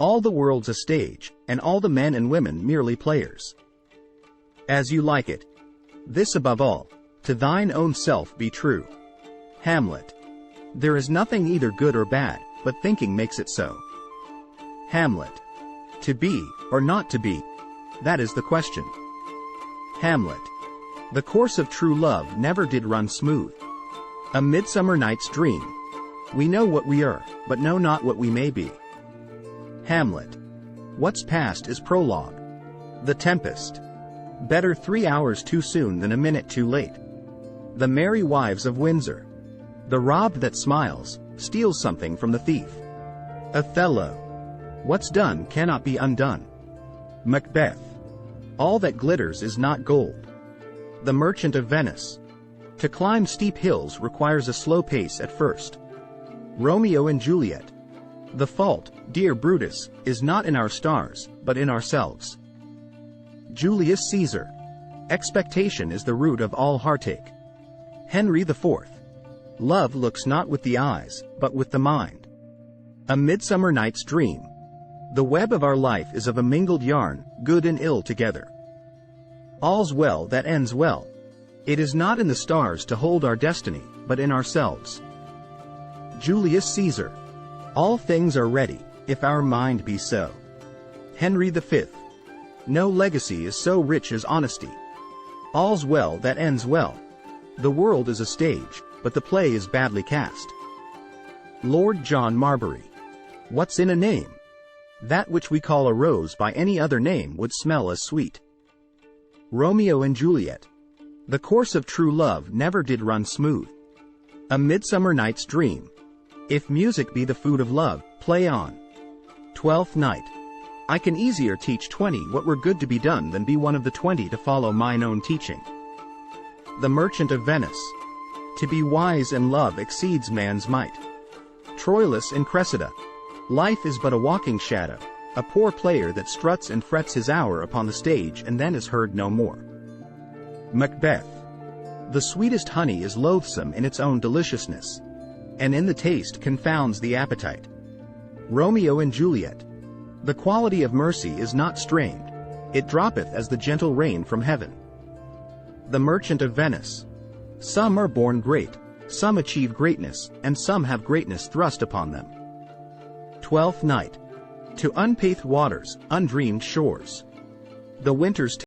All the world's a stage, and all the men and women merely players. As you like it. This above all, to thine own self be true. Hamlet. There is nothing either good or bad, but thinking makes it so. Hamlet. To be, or not to be? That is the question. Hamlet. The course of true love never did run smooth. A Midsummer Night's Dream. We know what we are, but know not what we may be. Hamlet. What's past is prologue. The Tempest. Better 3 hours too soon than a minute too late. The Merry Wives of Windsor. The rob that smiles, steals something from the thief. Othello. What's done cannot be undone. Macbeth. All that glitters is not gold. The Merchant of Venice. To climb steep hills requires a slow pace at first. Romeo and Juliet. The fault, dear Brutus, is not in our stars, but in ourselves. Julius Caesar. Expectation is the root of all heartache. Henry IV. Love looks not with the eyes, but with the mind. A Midsummer Night's Dream. The web of our life is of a mingled yarn, good and ill together. All's well that ends well. It is not in the stars to hold our destiny, but in ourselves. Julius Caesar. All things are ready, if our mind be so. Henry V. No legacy is so rich as honesty. All's well that ends well. The world is a stage, but the play is badly cast. Lord John Marbury. What's in a name? That which we call a rose by any other name would smell as sweet. Romeo and Juliet. The course of true love never did run smooth. A Midsummer Night's Dream. If music be the food of love, play on. Twelfth Night. I can easier teach 20 what were good to be done than be one of the 20 to follow mine own teaching. The Merchant of Venice. To be wise and love exceeds man's might. Troilus and Cressida. Life is but a walking shadow, a poor player that struts and frets his hour upon the stage and then is heard no more. Macbeth. The sweetest honey is loathsome in its own deliciousness, and in the taste confounds the appetite. Romeo and Juliet. The quality of mercy is not strained, it droppeth as the gentle rain from heaven. The Merchant of Venice. Some are born great, some achieve greatness, and some have greatness thrust upon them. Twelfth Night. To unpathed waters, undreamed shores. The winter's